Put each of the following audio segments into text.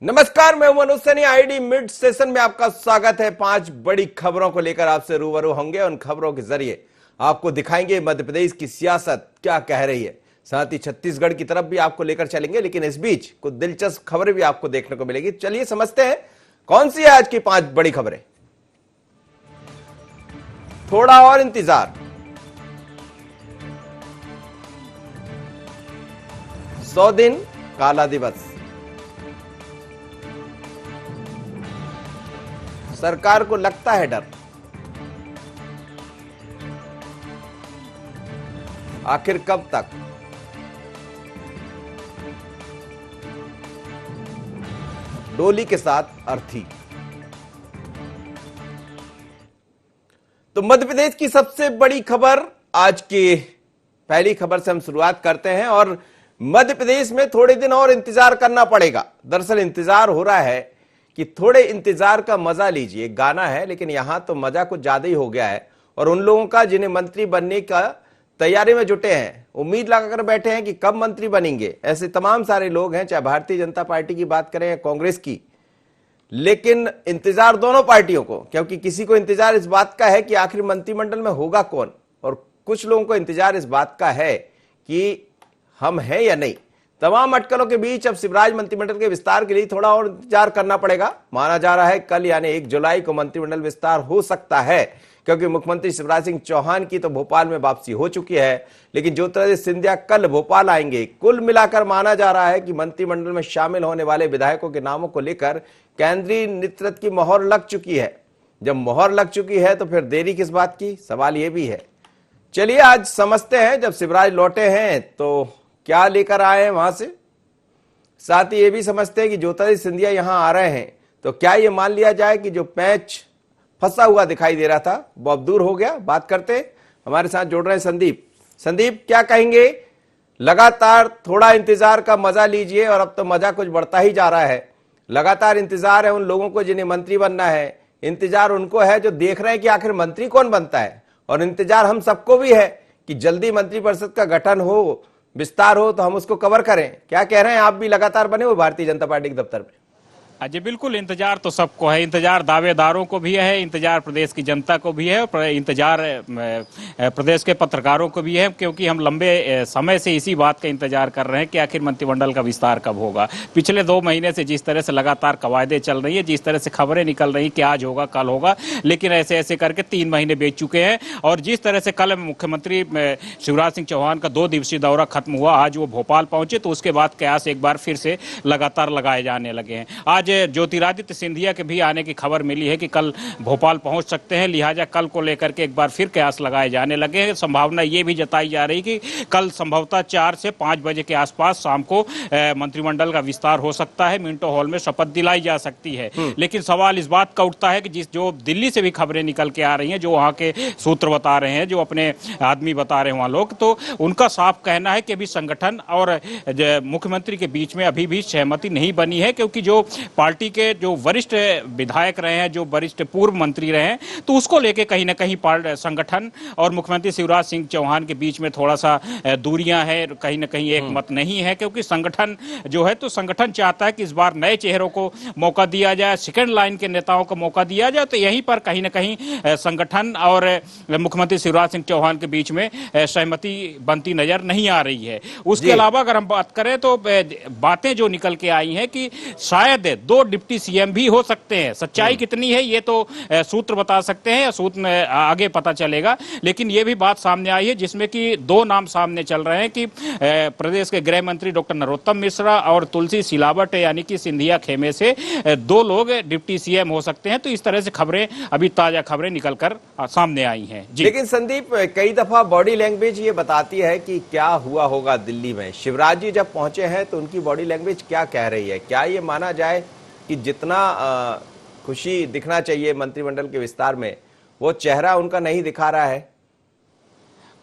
नमस्कार, मैं Manoj Saini. ID mid session में आपका स्वागत है। 5 बड़ी खबरों को लेकर आपसे रूबरू होंगे। उन खबरों के जरिए आपको दिखाएंगे मध्य प्रदेश की सियासत क्या कह रही है। साथ ही छत्तीसगढ़ की तरफ भी आपको लेकर चलेंगे, लेकिन इस बीच कुछ दिलचस्प खबरें भी आपको देखने को मिलेगी। चलिए समझते हैं कौन सी है आज की 5 बड़ी खबरें। थोड़ा और इंतजार, 100 दिन काला दिवस, सरकार को लगता है डर, आखिर कब तक। डोली के साथ अर्थी। तो मध्य प्रदेश की सबसे बड़ी खबर, आज की पहली खबर से हम शुरुआत करते हैं। और मध्य प्रदेश में थोड़े दिन और इंतजार करना पड़ेगा। दरअसल इंतजार हो रहा है कि थोड़े इंतजार का मजा लीजिए। गाना है, लेकिन यहां तो मजा कुछ ज्यादा ही हो गया है। और उन लोगों का जिन्हें मंत्री बनने का तैयारी में जुटे हैं, उम्मीद लगाकर बैठे हैं कि कब मंत्री बनेंगे। ऐसे तमाम सारे लोग हैं, चाहे भारतीय जनता पार्टी की बात करें या कांग्रेस की। लेकिन इंतजार दोनों पार्टियों को, क्योंकि किसी को इंतजार इस बात का है कि आखिर मंत्रिमंडल में होगा कौन, और कुछ लोगों को इंतजार इस बात का है कि हम हैं या नहीं। तमाम अटकलों के बीच अब शिवराज मंत्रिमंडल के विस्तार के लिए थोड़ा और इंतजार करना पड़ेगा। माना जा रहा है कल यानी 1 जुलाई को मंत्रिमंडल विस्तार हो सकता है, क्योंकि मुख्यमंत्री शिवराज सिंह चौहान की तो भोपाल में वापसी हो चुकी है, लेकिन ज्योतिरादित्य सिंधिया कल भोपाल आएंगे। कुल मिलाकर माना जा रहा है कि मंत्रिमंडल में शामिल होने वाले विधायकों के नामों को लेकर केंद्रीय नेतृत्व की मोहर लग चुकी है। जब मोहर लग चुकी है तो फिर देरी किस बात की, सवाल यह भी है। चलिए आज समझते हैं, जब शिवराज लौटे हैं तो क्या लेकर आए हैं वहां से। साथ ही ये भी समझते हैं कि ज्योतिरादित्य सिंधिया यहां आ रहे हैं तो क्या ये मान लिया जाए कि जो पैच फंसा हुआ दिखाई दे रहा था वो अब दूर हो गया। बात करते हैं, हमारे साथ जुड़ रहे हैं संदीप। संदीप, क्या कहेंगे? लगातार थोड़ा इंतजार का मजा लीजिए, और अब तो मजा कुछ बढ़ता ही जा रहा है। लगातार इंतजार है उन लोगों को जिन्हें मंत्री बनना है। इंतजार उनको है जो देख रहे हैं कि आखिर मंत्री कौन बनता है, और इंतजार हम सबको भी है कि जल्दी मंत्रिपरिषद का गठन हो, विस्तार हो, तो हम उसको कवर करें। क्या कह रहे हैं? आप भी लगातार बने हो भारतीय जनता पार्टी के दफ्तर में। जी बिल्कुल, इंतजार तो सबको है। इंतजार दावेदारों को भी है, इंतजार प्रदेश की जनता को भी है, और इंतजार प्रदेश के पत्रकारों को भी है, क्योंकि हम लंबे समय से इसी बात का इंतजार कर रहे हैं कि आखिर मंत्रिमंडल का विस्तार कब होगा। पिछले 2 महीने से जिस तरह से लगातार कवायदे चल रही है, जिस तरह से खबरें निकल रही कि आज होगा कल होगा, लेकिन ऐसे ऐसे करके 3 महीने बीत चुके हैं। और जिस तरह से कल मुख्यमंत्री शिवराज सिंह चौहान का 2 दिवसीय दौरा खत्म हुआ, आज वो भोपाल पहुंचे, तो उसके बाद कयास एक बार फिर से लगातार लगाए जाने लगे हैं। आज ज्योतिरादित्य सिंधिया के भी आने की खबर मिली है कि कल भोपाल पहुंच सकते हैं, लिहाजा कल को लेकर के एक बार फिर कयास लगाए जाने लगे हैं। संभावना ये भी जताई जा रही कि कल संभवतः 4 से 5 बजे के आसपास शाम को मंत्रिमंडल का विस्तार हो सकता है। मिंटो हॉल में शपथ दिलाई जा सकती है। लेकिन सवाल इस बात का उठता है कि जो दिल्ली से भी खबरें निकल के आ रही हैं, जो वहां के सूत्र बता रहे हैं, जो अपने आदमी बता रहे हैं वहां लोग, तो उनका साफ कहना है कि अभी संगठन और मुख्यमंत्री के बीच में अभी भी सहमति नहीं बनी है, क्योंकि जो पार्टी के जो वरिष्ठ विधायक रहे हैं, जो वरिष्ठ पूर्व मंत्री रहे हैं, तो उसको लेके कहीं ना कहीं संगठन और मुख्यमंत्री शिवराज सिंह चौहान के बीच में थोड़ा सा दूरियां हैं, कहीं ना कहीं एक मत नहीं है। क्योंकि संगठन जो है, तो संगठन चाहता है कि इस बार नए चेहरों को मौका दिया जाए, सेकंड लाइन के नेताओं को मौका दिया जाए। तो यहीं पर कहीं ना कहीं संगठन और मुख्यमंत्री शिवराज सिंह चौहान के बीच में सहमति बनती नजर नहीं आ रही है। उसके अलावा अगर हम बात करें तो बातें जो निकल के आई हैं कि शायद 2 डिप्टी सीएम भी हो सकते हैं। सच्चाई कितनी है ये तो सूत्र बता सकते हैं, या सूत्र आगे पता चलेगा। लेकिन ये भी बात सामने आई है जिसमें कि 2 नाम सामने चल रहे हैं कि प्रदेश के गृह मंत्री डॉक्टर नरोत्तम मिश्रा और तुलसी सिलावट यानी कि सिंधिया खेमे से 2 लोग डिप्टी सीएम हो सकते हैं। तो इस तरह से खबरें, अभी ताजा खबरें निकलकर सामने आई हैं। जी, लेकिन संदीप, कई दफा बॉडी लैंग्वेज ये बताती है कि क्या हुआ होगा दिल्ली में। शिवराज जी जब पहुंचे हैं तो उनकी बॉडी लैंग्वेज क्या कह रही है? क्या ये माना जाए कि जितना खुशी दिखना चाहिए मंत्रिमंडल के विस्तार में, वो चेहरा उनका नहीं दिखा रहा है?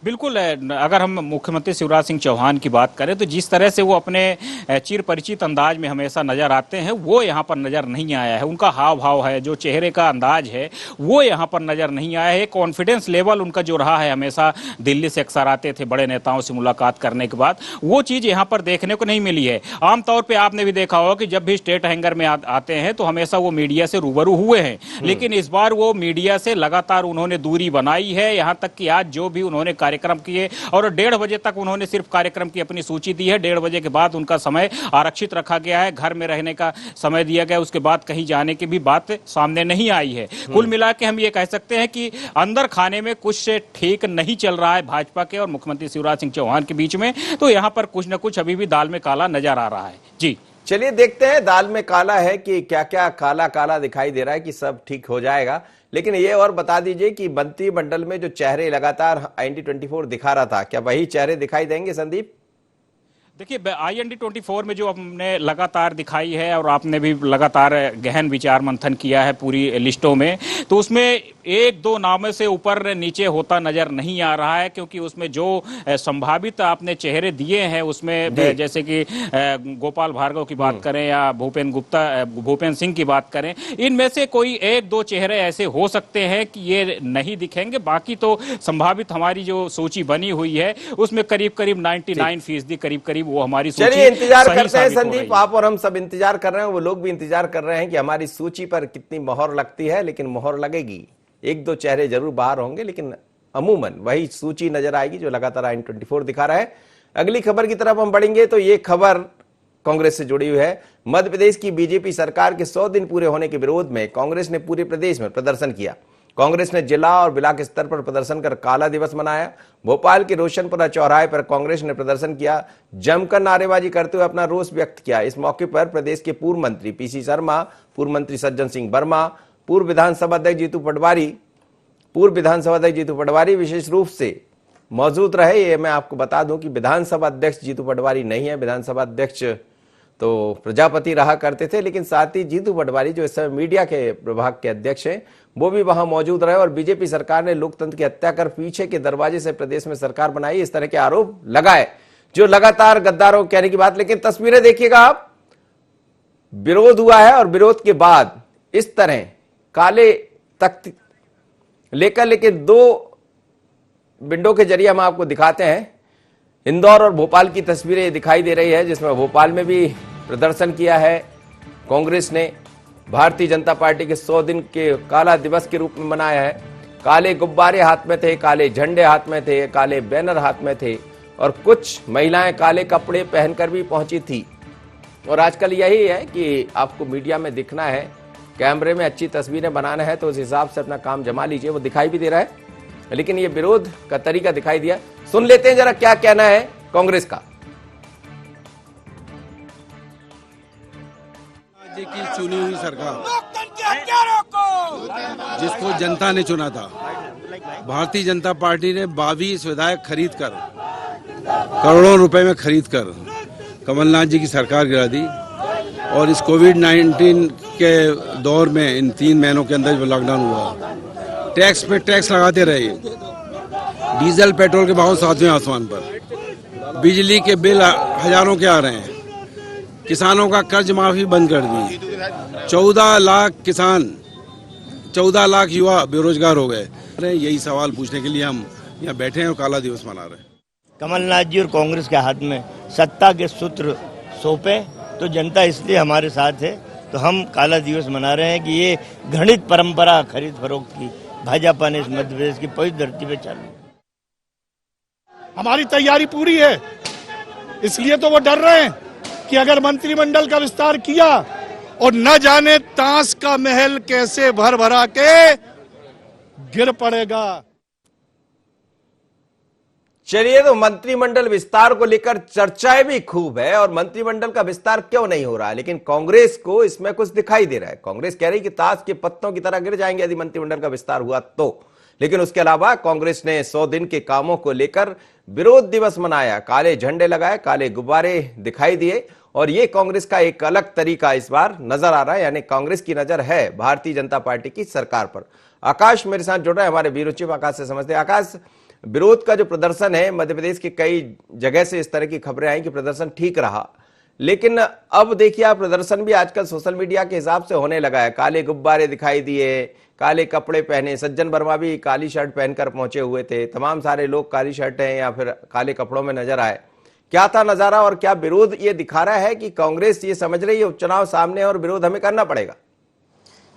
बिल्कुल अगर हम मुख्यमंत्री शिवराज सिंह चौहान की बात करें तो जिस तरह से वो अपने चिर परिचित अंदाज में हमेशा नजर आते हैं वो यहाँ पर नजर नहीं आया है। उनका हाव भाव है, जो चेहरे का अंदाज है वो यहाँ पर नजर नहीं आया है। कॉन्फिडेंस लेवल उनका जो रहा है, हमेशा दिल्ली से अक्सर आते थे बड़े नेताओं से मुलाकात करने के बाद, वो चीज़ यहाँ पर देखने को नहीं मिली है। आमतौर पर आपने भी देखा होगा कि जब भी स्टेट हैंगर में आते हैं तो हमेशा वो मीडिया से रूबरू हुए हैं, लेकिन इस बार वो मीडिया से लगातार उन्होंने दूरी बनाई है। यहाँ तक कि आज जो भी उन्होंने कार्यक्रम किए और 1:30 बजे तक उन्होंने सिर्फ कार्यक्रम की अपनी सूची दी है। 1:30 बजे के बाद उनका समय आरक्षित रखा गया है, घर में रहने का समय दिया गया, उसके बाद कहीं जाने की भी बात सामने नहीं आई है। कुल मिला के हम ये कह सकते हैं कि अंदर खाने में कुछ ठीक नहीं चल रहा है भाजपा के और मुख्यमंत्री शिवराज सिंह चौहान के बीच में। तो यहाँ पर कुछ न कुछ अभी भी दाल में काला नजर आ रहा है। जी चलिए देखते हैं दाल में काला है कि क्या क्या काला काला दिखाई दे रहा है कि सब ठीक हो जाएगा। लेकिन ये और बता दीजिए कि मंत्रिमंडल में जो चेहरे लगातार IND24 दिखा रहा था, क्या वही चेहरे दिखाई देंगे संदीप? देखिए, IND24 में जो हमने लगातार दिखाई है और आपने भी लगातार गहन विचार मंथन किया है पूरी लिस्टों में, तो उसमें एक दो नामों से ऊपर नीचे होता नजर नहीं आ रहा है, क्योंकि उसमें जो संभावित आपने चेहरे दिए हैं उसमें जैसे कि गोपाल भार्गव की बात करें या भूपेंद्र सिंह की बात करें, इनमें से कोई एक दो चेहरे ऐसे हो सकते हैं कि ये नहीं दिखेंगे। बाकी तो संभावित हमारी जो सूची बनी हुई है उसमें करीब करीब 99% करीब वो हमारी सूची चलिए इंतजार करते हैं संदीप, आप और हम सब इंतजार कर रहे हैं, वो लोग भी इंतजार कर रहे हैं कि हमारी सूची पर कितनी मोहर लगती है। लेकिन मोहर लगेगी, एक दो चेहरे जरूर बाहर होंगे, लेकिन अमूमन वही सूची नजर आएगी जो लगातार IND24 दिखा रहा है। अगली खबर की तरफ हम बढ़ेंगे तो ये खबर कांग्रेस से जुड़ी हुई है। मध्य प्रदेश की बीजेपी सरकार के 100 दिन पूरे होने के विरोध में कांग्रेस ने पूरे प्रदेश में प्रदर्शन किया। कांग्रेस ने जिला और ब्लॉक स्तर पर प्रदर्शन कर काला दिवस मनाया। भोपाल के रोशनपुरा चौराहे पर कांग्रेस ने प्रदर्शन किया, जमकर नारेबाजी करते हुए अपना रोष व्यक्त किया। इस मौके पर प्रदेश के पूर्व मंत्री PC शर्मा, पूर्व मंत्री सज्जन सिंह वर्मा, पूर्व विधानसभा अध्यक्ष जीतू पटवारी विशेष रूप से मौजूद रहे। ये मैं आपको बता दूं कि विधानसभा अध्यक्ष जीतू पटवारी नहीं है, विधानसभा अध्यक्ष तो प्रजापति रहा करते थे, लेकिन साथ ही जीतू पटवारी जो इस समय मीडिया के प्रभाग के अध्यक्ष हैं वो भी वहां मौजूद रहे। और बीजेपी सरकार ने लोकतंत्र की हत्या कर पीछे के दरवाजे से प्रदेश में सरकार बनाई, इस तरह के आरोप लगाए जो लगातार गद्दारों कहने की बात। लेकिन तस्वीरें देखिएगा आप, विरोध हुआ है और विरोध के बाद इस तरह काले तख्त लेकर, लेकिन दो विंडो के जरिए हम आपको दिखाते हैं। इंदौर और भोपाल की तस्वीरें दिखाई दे रही है, जिसमें भोपाल में भी प्रदर्शन किया है कांग्रेस ने। भारतीय जनता पार्टी के 100 दिन के काला दिवस के रूप में मनाया है। काले गुब्बारे हाथ में थे, काले झंडे हाथ में थे, काले बैनर हाथ में थे और कुछ महिलाएं काले कपड़े पहनकर भी पहुंची थी। और आजकल यही है कि आपको मीडिया में दिखना है, कैमरे में अच्छी तस्वीरें बनाना है तो उस हिसाब से अपना काम जमा लीजिए। वो दिखाई भी दे रहा है, लेकिन ये विरोध का तरीका दिखाई दिया। सुन लेते हैं जरा क्या कहना है कांग्रेस का। राज्य की चुनी हुई सरकार जिसको जनता ने चुना था, भारतीय जनता पार्टी ने 22 विधायक खरीद कर, करोड़ों रुपए में खरीद कर कमलनाथ जी की सरकार गिरा दी। और इस कोविड-19 के दौर में इन 3 महीनों के अंदर जो लॉकडाउन हुआ, टैक्स पे टैक्स लगाते रहे, डीजल पेट्रोल के भाव 7वें आसमान पर, बिजली के बिल हजारों के आ रहे हैं, किसानों का कर्ज माफी बंद कर दी, 14 लाख किसान, 14 लाख युवा बेरोजगार हो गए। यही सवाल पूछने के लिए हम यहाँ बैठे हैं और काला दिवस मना रहे हैं। कमलनाथ जी और कांग्रेस के हाथ में सत्ता के सूत्र सौंपे तो जनता इसलिए हमारे साथ है, तो हम काला दिवस मना रहे हैं कि ये घृणित परंपरा खरीद फरोख्त की भाजपा ने इस मध्य प्रदेश की पवित्र धरती पे चालू। हमारी तैयारी पूरी है, इसलिए तो वो डर रहे हैं कि अगर मंत्रिमंडल का विस्तार किया और न जाने ताश का महल कैसे भर भरा के गिर पड़ेगा। चलिए, तो मंत्रिमंडल विस्तार को लेकर चर्चाएं भी खूब है और मंत्रिमंडल का विस्तार क्यों नहीं हो रहा है, लेकिन कांग्रेस को इसमें कुछ दिखाई दे रहा है। कांग्रेस कह रही कि ताश के पत्तों की तरह गिर जाएंगे यदि मंत्रिमंडल का विस्तार हुआ तो। लेकिन उसके अलावा कांग्रेस ने 100 दिन के कामों को लेकर विरोध दिवस मनाया, काले झंडे लगाए, काले गुब्बारे दिखाई दिए और ये कांग्रेस का एक अलग तरीका इस बार नजर आ रहा है। यानी कांग्रेस की नजर है भारतीय जनता पार्टी की सरकार पर। आकाश मेरे साथ जुड़ रहा है, हमारे ब्यूरो चीफ आकाश से समझते हैं। आकाश, विरोध का जो प्रदर्शन है, मध्य प्रदेश की कई जगह से इस तरह की खबरें आई कि प्रदर्शन ठीक रहा, लेकिन अब देखिए आप, प्रदर्शन भी आजकल सोशल मीडिया के हिसाब से होने लगा है। काले गुब्बारे दिखाई दिए, काले कपड़े पहने, सज्जन वर्मा भी काली शर्ट पहनकर पहुंचे हुए थे, तमाम सारे लोग काली शर्ट हैं या फिर काले कपड़ों में नजर आए। क्या था नजारा और क्या विरोध ये दिखा रहा है कि कांग्रेस ये समझ रही है उपचुनाव सामने और विरोध हमें करना पड़ेगा?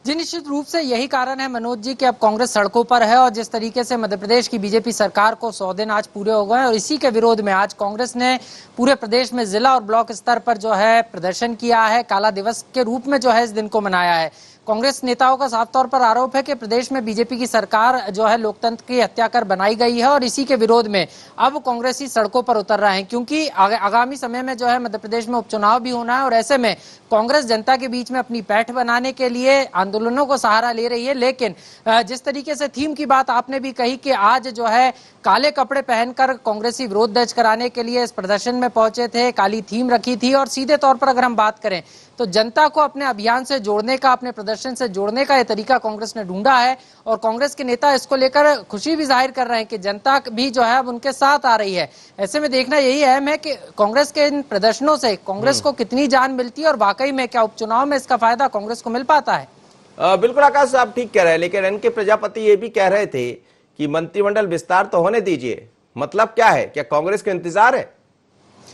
जी, निश्चित रूप से यही कारण है मनोज जी कि अब कांग्रेस सड़कों पर है और जिस तरीके से मध्य प्रदेश की बीजेपी सरकार को 100 दिन आज पूरे हो गए हैं और इसी के विरोध में आज कांग्रेस ने पूरे प्रदेश में जिला और ब्लॉक स्तर पर जो है प्रदर्शन किया है, काला दिवस के रूप में जो है इस दिन को मनाया है। कांग्रेस नेताओं का साफ तौर पर आरोप है कि प्रदेश में बीजेपी की सरकार जो है लोकतंत्र की हत्या कर बनाई गई है और इसी के विरोध में अब कांग्रेसी सड़कों पर उतर रहे हैं, क्योंकि आगामी समय में जो है मध्य प्रदेश में उपचुनाव भी होना है और ऐसे में कांग्रेस जनता के बीच में अपनी पैठ बनाने के लिए आंदोलनों को सहारा ले रही है। लेकिन जिस तरीके से थीम की बात आपने भी कही कि आज जो है काले कपड़े पहनकर कांग्रेसी विरोध दर्ज कराने के लिए इस प्रदर्शन में पहुंचे थे, काली थीम रखी थी और सीधे तौर पर अगर हम बात करें तो जनता को अपने अभियान से जोड़ने का, अपने प्रदर्शन से जोड़ने का यह तरीका कांग्रेस ने ढूंढा है और कांग्रेस के नेता इसको लेकर खुशी भी जाहिर कर रहे हैं कि जनता भी जो है अब उनके साथ आ रही है। ऐसे में देखना यही अहम है कि कांग्रेस के इन प्रदर्शनों से कांग्रेस को कितनी जान मिलती है और वाकई में क्या उपचुनाव में इसका फायदा कांग्रेस को मिल पाता है। बिल्कुल आकाश, आप ठीक कह रहे हैं, लेकिन एनके प्रजापति ये भी कह रहे थे कि मंत्रिमंडल विस्तार तो होने दीजिए। मतलब क्या है, क्या कांग्रेस को इंतजार है?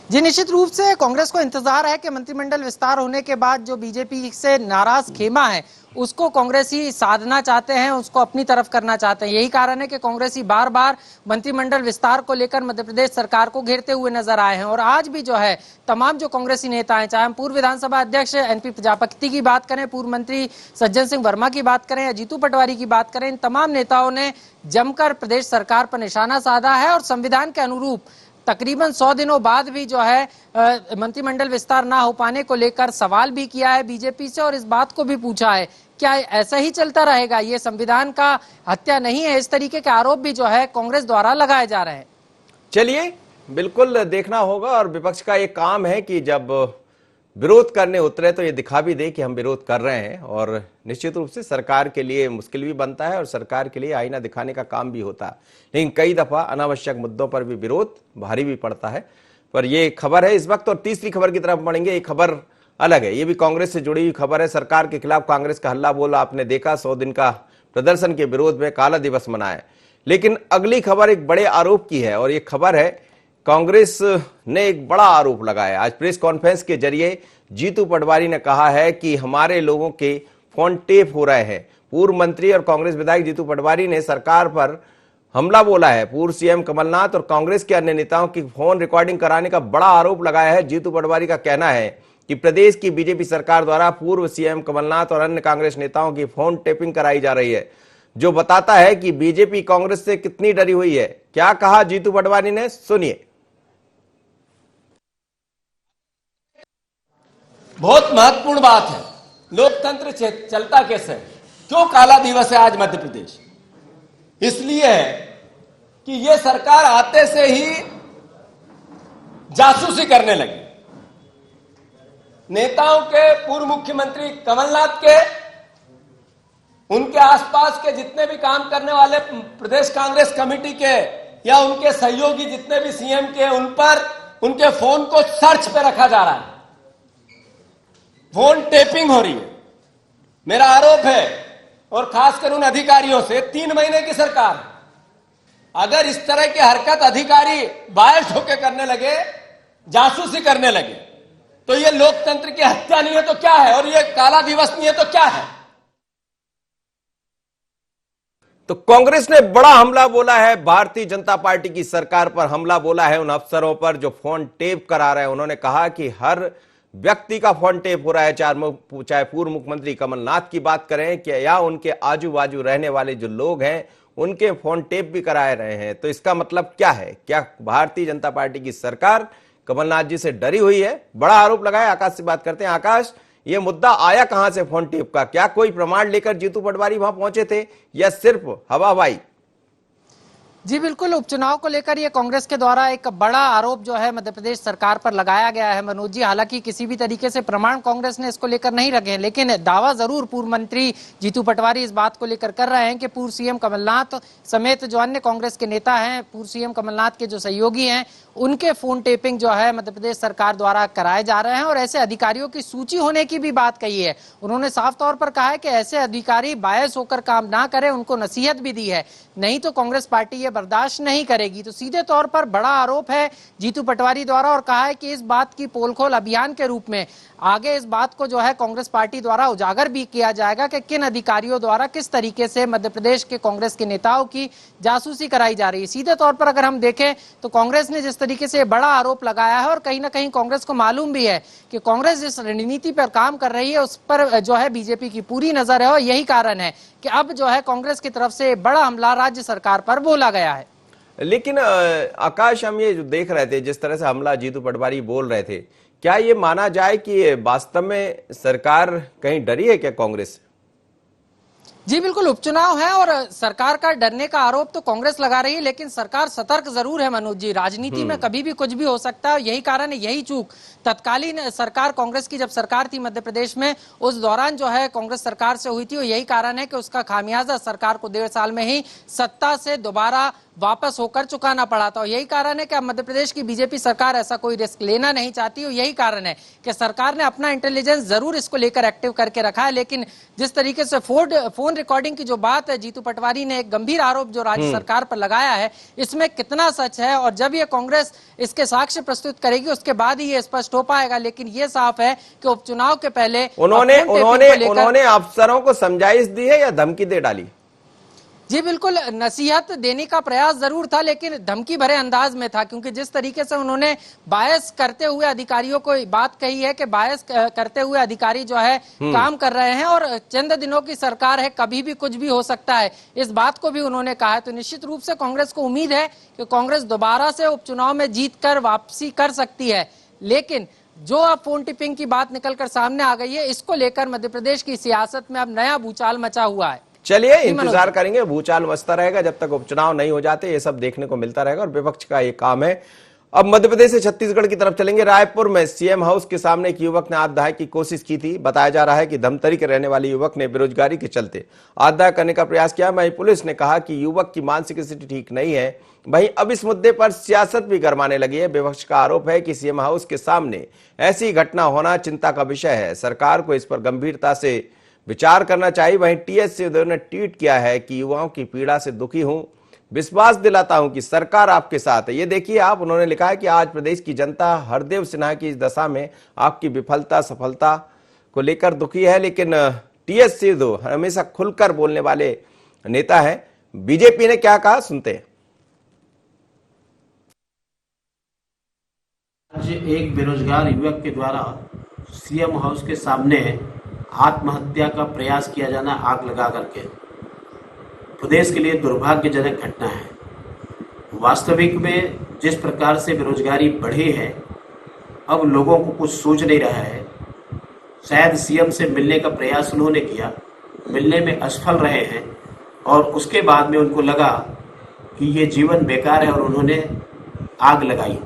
जी, निश्चित रूप से कांग्रेस को इंतजार है कि मंत्रिमंडल विस्तार होने के बाद जो बीजेपी से नाराज खेमा है उसको कांग्रेसी साधना चाहते हैं, उसको अपनी तरफ करना चाहते हैं। यही कारण है कि कांग्रेसी बार बार मंत्रिमंडल विस्तार को लेकर मध्य प्रदेश सरकार को घेरते हुए नजर आए हैं और आज भी जो है तमाम जो कांग्रेसी नेता हैं, चाहे हम पूर्व विधानसभा अध्यक्ष एनपी प्रजापति की बात करें, पूर्व मंत्री सज्जन सिंह वर्मा की बात करें या जीतू पटवारी की बात करें, इन तमाम नेताओं ने जमकर प्रदेश सरकार पर निशाना साधा है और संविधान के अनुरूप तकरीबन 100 दिनों बाद भी जो है मंत्रिमंडल विस्तार ना हो पाने को लेकर सवाल भी किया है बीजेपी से और इस बात को भी पूछा है क्या ऐसा ही चलता रहेगा, ये संविधान का हत्या नहीं है। इस तरीके के आरोप भी जो है कांग्रेस द्वारा लगाए जा रहे हैं। चलिए, बिल्कुल देखना होगा और विपक्ष का ये काम है कि जब विरोध करने उतरे तो ये दिखा भी दे कि हम विरोध कर रहे हैं और निश्चित रूप से सरकार के लिए मुश्किल भी बनता है और सरकार के लिए आईना दिखाने का काम भी होता है, लेकिन कई दफा अनावश्यक मुद्दों पर भी विरोध भारी भी पड़ता है। पर ये खबर है इस वक्त और तीसरी खबर की तरफ बढ़ेंगे। ये खबर अलग है, ये भी कांग्रेस से जुड़ी हुई खबर है। सरकार के खिलाफ कांग्रेस का हल्ला बोला आपने देखा, 100 दिन का प्रदर्शन के विरोध में काला दिवस मनाया। लेकिन अगली खबर एक बड़े आरोप की है और ये खबर है कांग्रेस ने एक बड़ा आरोप लगाया। आज प्रेस कॉन्फ्रेंस के जरिए जीतू पटवारी ने कहा है कि हमारे लोगों के फोन टेप हो रहे हैं। पूर्व मंत्री और कांग्रेस विधायक जीतू पटवारी ने सरकार पर हमला बोला है। पूर्व सीएम कमलनाथ और कांग्रेस के अन्य नेताओं की फोन रिकॉर्डिंग कराने का बड़ा आरोप लगाया है। जीतू पटवारी का कहना है कि प्रदेश की बीजेपी सरकार द्वारा पूर्व सीएम कमलनाथ और अन्य कांग्रेस नेताओं की फोन टेपिंग कराई जा रही है, जो बताता है कि बीजेपी कांग्रेस से कितनी डरी हुई है। क्या कहा जीतू पटवारी ने, सुनिए। बहुत महत्वपूर्ण बात है, लोकतंत्र चलता कैसे है, क्यों काला दिवस है आज मध्य प्रदेश? इसलिए है कि ये सरकार आते से ही जासूसी करने लगी। नेताओं के, पूर्व मुख्यमंत्री कमलनाथ के, उनके आसपास के जितने भी काम करने वाले प्रदेश कांग्रेस कमेटी के या उनके सहयोगी जितने भी सीएम के, उन पर उनके फोन को सर्च पे रखा जा रहा है, फोन टेपिंग हो रही है। मेरा आरोप है और खासकर उन अधिकारियों से, 3 महीने की सरकार, अगर इस तरह की हरकत अधिकारी बायस होकर करने लगे, जासूसी करने लगे, तो ये लोकतंत्र की हत्या नहीं है तो क्या है, और ये काला दिवस नहीं है तो क्या है? तो कांग्रेस ने बड़ा हमला बोला है, भारतीय जनता पार्टी की सरकार पर हमला बोला है, उन अफसरों पर जो फोन टेप करा रहे हैं। उन्होंने कहा कि हर व्यक्ति का फोन टेप हो रहा है, चाहे पूर्व मुख्यमंत्री कमलनाथ की बात करें कि या उनके आजू बाजू रहने वाले जो लोग हैं उनके फोन टेप भी कराए रहे हैं। तो इसका मतलब क्या है? क्या भारतीय जनता पार्टी की सरकार कमलनाथ जी से डरी हुई है? बड़ा आरोप लगाया। आकाश से बात करते हैं। आकाश, ये मुद्दा आया कहां से फोन टेप का? क्या कोई प्रमाण लेकर जीतू पटवारी वहां पहुंचे थे या सिर्फ हवाबाई? जी बिल्कुल, उपचुनाव को लेकर ये कांग्रेस के द्वारा एक बड़ा आरोप जो है मध्य प्रदेश सरकार पर लगाया गया है मनोज जी। हालांकि किसी भी तरीके से प्रमाण कांग्रेस ने इसको लेकर नहीं रखे हैं, लेकिन दावा जरूर पूर्व मंत्री जीतू पटवारी इस बात को लेकर कर रहे हैं कि पूर्व सीएम कमलनाथ समेत जो अन्य कांग्रेस के नेता हैं, पूर्व सीएम कमलनाथ के जो सहयोगी हैं, उनके फोन टेपिंग जो है मध्य प्रदेश सरकार द्वारा कराए जा रहे हैं और ऐसे अधिकारियों की सूची होने की भी बात कही है। उन्होंने साफ तौर पर कहा है कि ऐसे अधिकारी बायस होकर काम ना करें, उनको नसीहत भी दी है, नहीं तो कांग्रेस पार्टी ये बर्दाश्त नहीं करेगी। तो सीधे तौर पर बड़ा आरोप है जीतू पटवारी द्वारा और कहा है कि इस बात की पोलखोल अभियान के रूप में आगे इस बात को जो है कांग्रेस पार्टी द्वारा उजागर भी किया जाएगा कि किन अधिकारियों द्वारा किस तरीके से मध्य प्रदेश के कांग्रेस के नेताओं की जासूसी कराई जा रही है। सीधे तौर पर अगर हम देखें तो कांग्रेस ने जिस तरीके से बड़ा आरोप लगाया है और कहीं ना कहीं कांग्रेस को मालूम भी है कि कांग्रेस जिस रणनीति पर काम कर रही है उस पर जो है बीजेपी की पूरी नजर है और यही कारण है कि अब जो है कांग्रेस की तरफ से बड़ा हमला राज्य सरकार पर बोला गया है। लेकिन आकाश, हम ये जो देख रहे थे, जिस तरह से हमला जीतू पटवारी बोल रहे थे, क्या ये माना जाए कि वास्तव में सरकार कहीं डरी है क्या कांग्रेस? जी बिल्कुल, उपचुनाव है और सरकार का डरने का आरोप तो कांग्रेस लगा रही है, लेकिन सरकार सतर्क जरूर है मनोज जी। राजनीति में कभी भी कुछ भी हो सकता है, यही कारण है, यही चूक तत्कालीन सरकार कांग्रेस की जब सरकार थी मध्य प्रदेश में, उस दौरान जो है कांग्रेस सरकार से हुई थी और यही कारण है कि उसका खामियाजा सरकार को 1.5 साल में ही सत्ता से दोबारा वापस होकर चुकाना पड़ा था। और यही कारण है कि अब मध्य प्रदेश की बीजेपी सरकार ऐसा कोई रिस्क लेना नहीं चाहती और यही कारण है कि सरकार ने अपना इंटेलिजेंस जरूर इसको लेकर एक्टिव करके रखा है। लेकिन जिस तरीके से फोन रिकॉर्डिंग की जो बात है, जीतू पटवारी ने एक गंभीर आरोप जो राज्य सरकार पर लगाया है, इसमें कितना सच है और जब ये कांग्रेस इसके साक्ष्य प्रस्तुत करेगी उसके बाद ही ये स्पष्ट हो पाएगा। लेकिन ये साफ है कि उपचुनाव के पहले उन्होंने अफसरों को समझाइश दी है या धमकी दे डाली? जी बिल्कुल, नसीहत देने का प्रयास जरूर था लेकिन धमकी भरे अंदाज में था, क्योंकि जिस तरीके से उन्होंने बायस करते हुए अधिकारियों को बात कही है कि बायस करते हुए अधिकारी जो है काम कर रहे हैं और चंद दिनों की सरकार है, कभी भी कुछ भी हो सकता है, इस बात को भी उन्होंने कहा है। तो निश्चित रूप से कांग्रेस को उम्मीद है कि कांग्रेस दोबारा से उपचुनाव में जीत कर वापसी कर सकती है। लेकिन जो अब फोन टिपिंग की बात निकलकर सामने आ गई है, इसको लेकर मध्य प्रदेश की सियासत में अब नया भूचाल मचा हुआ है। चलिए इंतजार करेंगे, भूचाल मचता रहेगा जब तक उपचुनाव नहीं हो जाते, ये सब देखने को मिलता रहेगा और विपक्ष का ये काम है। अब मध्य प्रदेश से छत्तीसगढ़ की तरफ चलेंगे। रायपुर में सीएम हाउस के सामने एक युवक ने आत्मदाह की कोशिश की थी। बताया जा रहा है कि धमतरी के रहने वाले युवक ने बेरोजगारी के चलते आत्मदाह करने का प्रयास किया। वहीं पुलिस ने कहा कि युवक की मानसिक स्थिति ठीक नहीं है। वहीं अब इस मुद्दे पर सियासत भी गरमाने लगी है। विपक्ष का आरोप है कि सीएम हाउस के सामने ऐसी घटना होना चिंता का विषय है, सरकार को इस पर गंभीरता से विचार करना चाहिए। वहीं टीएस सिंहदेव ने ट्वीट किया है कि युवाओं की पीड़ा से दुखी हूं, विश्वास दिलाता हूं कि सरकार आपके साथ है। ये देखिए आप, उन्होंने लिखा है कि आज प्रदेश की जनता हरदेव सिन्हा की इस दशा में आपकी विफलता सफलता को लेकर दुखी है। लेकिन टीएस सिंहदेव हमेशा खुलकर बोलने वाले नेता है। बीजेपी ने क्या कहा, सुनते हैं। आज एक बेरोजगार युवक के द्वारा सीएम हाउस के सामने आत्महत्या का प्रयास किया जाना आग लगा करके प्रदेश के लिए दुर्भाग्यजनक घटना है। वास्तविक में जिस प्रकार से बेरोजगारी बढ़ी है, अब लोगों को कुछ सूझ नहीं रहा है। शायद सीएम से मिलने का प्रयास उन्होंने किया, मिलने में असफल रहे हैं और उसके बाद में उनको लगा कि ये जीवन बेकार है और उन्होंने आग लगाई।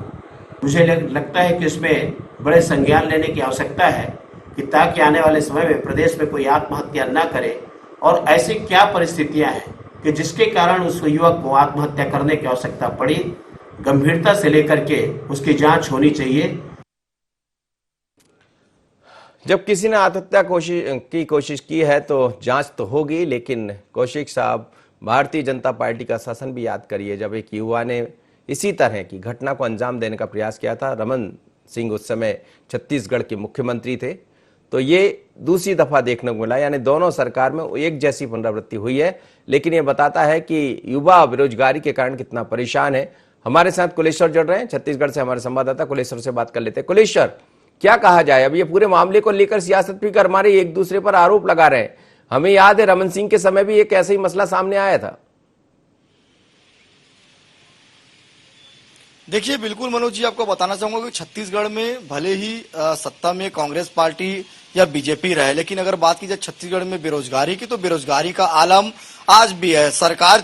मुझे लगता है कि इसमें बड़े संज्ञान लेने की आवश्यकता है कि ताकि आने वाले समय में प्रदेश में कोई आत्महत्या न करे और ऐसी क्या परिस्थितियां हैं कि जिसके कारण उस युवक को आत्महत्या करने की आवश्यकता पड़ी, गंभीरता से लेकर के उसकी जांच होनी चाहिए। जब किसी ने आत्महत्या की कोशिश की है तो जांच तो होगी, लेकिन कौशिक साहब, भारतीय जनता पार्टी का शासन भी याद करिए। जब एक युवा ने इसी तरह की घटना को अंजाम देने का प्रयास किया था, रमन सिंह उस समय छत्तीसगढ़ के मुख्यमंत्री थे, तो ये दूसरी दफा देखने को मिला। यानी दोनों सरकार में एक जैसी पुनरावृत्ति हुई है। लेकिन ये बताता है कि युवा बेरोजगारी के कारण कितना परेशान है। हमारे साथ कुलेश्वर जुड़ रहे हैं छत्तीसगढ़ से, हमारे संवाददाता कुलेश्वर से बात कर लेते हैं। कुलेश्वर, क्या कहा जाए, अब ये पूरे मामले को लेकर सियासत भी गरमा रही, एक दूसरे पर आरोप लगा रहे हैं। हमें याद है रमन सिंह के समय भी एक ऐसा ही मसला सामने आया था। देखिए, बिल्कुल मनोज जी, आपको बताना चाहूंगा कि छत्तीसगढ़ में भले ही सत्ता में कांग्रेस पार्टी या बीजेपी रहे। लेकिन अगर बात की जाए छत्तीसगढ़ में बेरोजगारी की, तो बेरोजगारी का आलम आज भी है। सरकार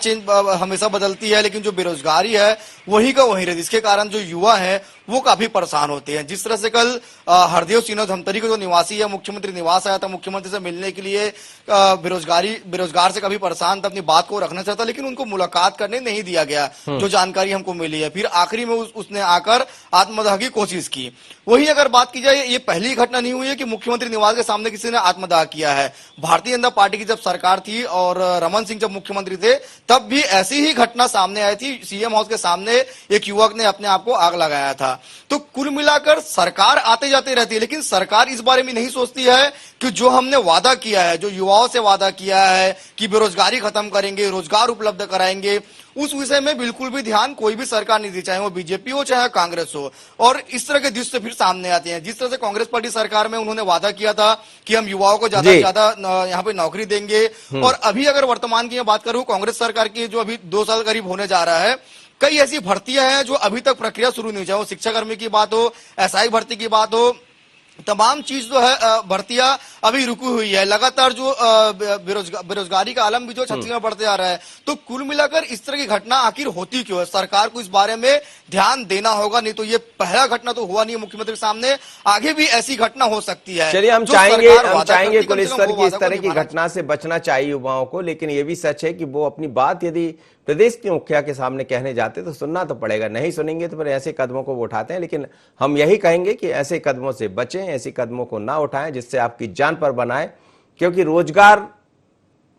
हमेशा बदलती है, लेकिन जो बेरोजगारी है वही का वही रहे, जिसके कारण जो युवा है वो काफी परेशान होते हैं। जिस तरह से कल हरदेव सिन्हा धमतरी का जो निवासी है, मुख्यमंत्री निवास आया था मुख्यमंत्री से मिलने के लिए, बेरोजगार से काफी परेशान था, अपनी बात को रखना चाहता, लेकिन उनको मुलाकात करने नहीं दिया गया, जो जानकारी हमको मिली है। फिर आखिरी में उसने आकर आत्मदाह की कोशिश की। वही अगर बात की जाए, ये पहली घटना नहीं हुई है कि मुख्यमंत्री निवास के सामने किसी ने आत्मदाह किया है। भारतीय जनता पार्टी की जब सरकार थी और रमन सिंह जब मुख्यमंत्री थे, तब भी ऐसी ही घटना सामने आई थी। सीएम हाउस के सामने एक युवक ने अपने आप को आग लगाया था। तो कुल मिलाकर सरकार आते जाते रहती है, लेकिन सरकार इस बारे में नहीं सोचती है कि जो हमने वादा किया है, जो युवाओं से वादा किया है कि बेरोजगारी खत्म करेंगे, रोजगार उपलब्ध कराएंगे, उस विषय में बिल्कुल भी ध्यान कोई भी सरकार नहीं दी, चाहे वो बीजेपी हो चाहे कांग्रेस हो। और इस तरह के दृश्य फिर सामने आते हैं। जिस तरह से कांग्रेस पार्टी सरकार में उन्होंने वादा किया था कि हम युवाओं को ज्यादा से ज्यादा यहाँ पे नौकरी देंगे, और अभी अगर वर्तमान की बात करूं, कांग्रेस सरकार की जो अभी 2 साल करीब होने जा रहा है, कई ऐसी भर्तियां हैं जो अभी तक प्रक्रिया शुरू नहीं हुई, चाहे वो शिक्षाकर्मी की बात हो, एसआई भर्ती की बात हो, तमाम चीज जो है भर्तियां अभी रुकी हुई है। लगातार जो बेरोजगारी का आलम भी जो छत्तीसगढ़ में बढ़ते जा रहा है। तो कुल मिलाकर इस तरह की घटना आखिर होती क्यों है? सरकार को इस बारे में ध्यान देना होगा, नहीं तो ये पहला घटना तो हुआ नहीं है मुख्यमंत्री के सामने, आगे भी ऐसी घटना हो सकती है। चलिए, हम चाहेंगे कुलेश्वर की इस तरह की घटना से बचना चाहिए युवाओं को, लेकिन ये भी सच है कि वो अपनी बात यदि प्रदेश के मुखिया के सामने कहने जाते तो सुनना तो पड़ेगा, नहीं सुनेंगे तो फिर ऐसे कदमों को वो उठाते हैं। लेकिन हम यही कहेंगे कि ऐसे कदमों से बचें, ऐसे कदमों को ना उठाएं जिससे आपकी जान पर बनाए, क्योंकि रोजगार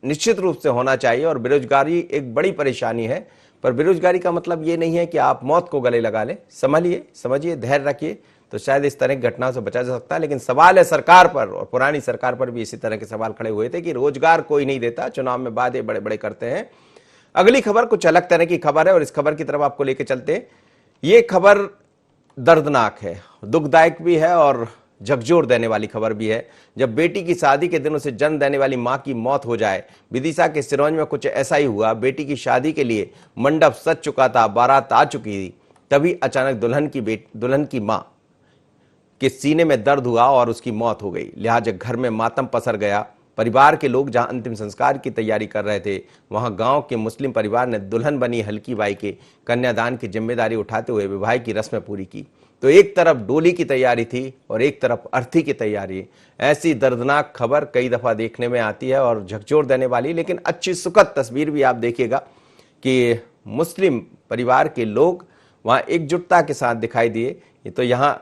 निश्चित रूप से होना चाहिए और बेरोजगारी एक बड़ी परेशानी है। पर बेरोजगारी का मतलब ये नहीं है कि आप मौत को गले लगा लें। समझिए, धैर्य रखिए, तो शायद इस तरह की घटना से बचा जा सकता है। लेकिन सवाल है सरकार पर, और पुरानी सरकार पर भी इसी तरह के सवाल खड़े हुए थे कि रोजगार कोई नहीं देता, चुनाव में वादे बड़े बड़े करते हैं। अगली खबर कुछ अलग तरह की खबर है और इस खबर की तरफ आपको लेके चलते हैं। ये खबर दर्दनाक है, दुखदायक भी है और झकझोर देने वाली खबर भी है। जब बेटी की शादी के दिन उसे जन्म देने वाली मां की मौत हो जाए। विदिशा के सिरोंज में कुछ ऐसा ही हुआ। बेटी की शादी के लिए मंडप सज चुका था, बारात आ चुकी थी, तभी अचानक दुल्हन की मां के सीने में दर्द हुआ और उसकी मौत हो गई। लिहाजा घर में मातम पसर गया। परिवार के लोग जहां अंतिम संस्कार की तैयारी कर रहे थे, वहां गांव के मुस्लिम परिवार ने दुल्हन बनी हल्की बाई के कन्यादान की जिम्मेदारी उठाते हुए विवाह की रस्में पूरी की। तो एक तरफ डोली की तैयारी थी और एक तरफ अर्थी की तैयारी। ऐसी दर्दनाक खबर कई दफा देखने में आती है और झकझोर देने वाली, लेकिन अच्छी सुखद तस्वीर भी आप देखिएगा कि मुस्लिम परिवार के लोग वहां एकजुटता के साथ दिखाई दिए। तो यहां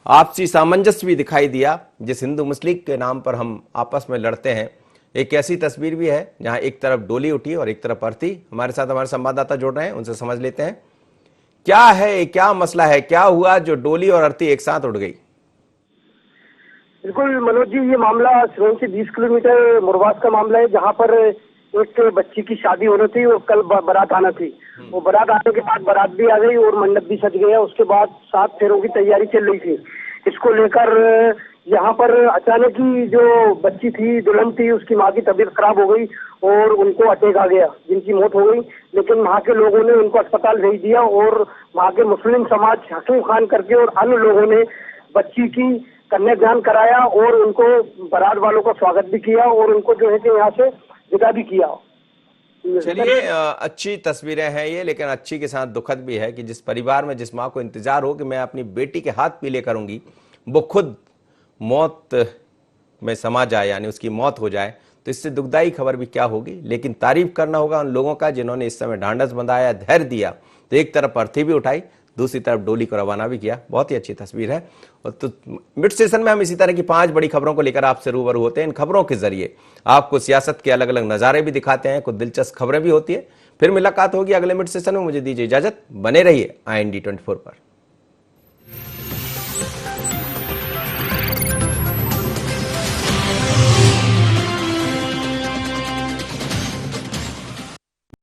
आपसी सामंजस्य भी दिखाई दिया। जिस हिंदू मुस्लिम के नाम पर हम आपस में लड़ते हैं, एक ऐसी तस्वीर भी है जहां एक तरफ डोली उठी और एक तरफ अर्थी। हमारे साथ हमारे संवाददाता जुड़ रहे हैं, उनसे समझ लेते हैं क्या है, क्या मसला है, क्या हुआ जो डोली और अर्थी एक साथ उठ गई। बिल्कुल मनोज जी, ये मामला सिरोंज से 20 किलोमीटर मुरवास का मामला है, जहाँ पर एक बच्ची की शादी होनी थी और कल बारात आना थी। वो बारात आने के बाद बारात भी आ गई और मंडप भी सज गया। उसके बाद 7 फेरों की तैयारी चल रही थी। इसको लेकर यहाँ पर अचानक ही जो बच्ची थी, दुल्हन थी, उसकी माँ की तबीयत खराब हो गई और उनको अटैक आ गया, जिनकी मौत हो गई। लेकिन वहाँ के लोगों ने उनको अस्पताल भेज दिया और वहाँ के मुस्लिम समाज हकीम खान करके और अन्य लोगों ने बच्ची की कन्यादान कराया और उनको बारात वालों का स्वागत भी किया और उनको जो है कि यहाँ से विदा भी किया। चलिए, अच्छी तस्वीरें हैं ये, लेकिन अच्छी के साथ दुखद भी है कि जिस परिवार में जिस माँ को इंतजार हो कि मैं अपनी बेटी के हाथ पीले करूंगी, वो खुद मौत में समा जाए, यानी उसकी मौत हो जाए, तो इससे दुखदाई खबर भी क्या होगी। लेकिन तारीफ करना होगा उन लोगों का जिन्होंने इस समय ढांढस बंधाया, धैर्य दिया। तो एक तरफ अर्थी भी उठाई, दूसरी तरफ डोली को रवाना भी किया। बहुत ही अच्छी तस्वीर है। और तो मिड सेशन में हम इसी तरह की 5 बड़ी खबरों को लेकर आपसे रूबरू होते हैं। इन खबरों के जरिए आपको सियासत के अलग अलग नजारे भी दिखाते हैं, कुछ दिलचस्प खबरें भी होती है। फिर मुलाकात होगी अगले मिड सेशन में। मुझे दीजिए इजाजत, बने रहिए IND 24 पर।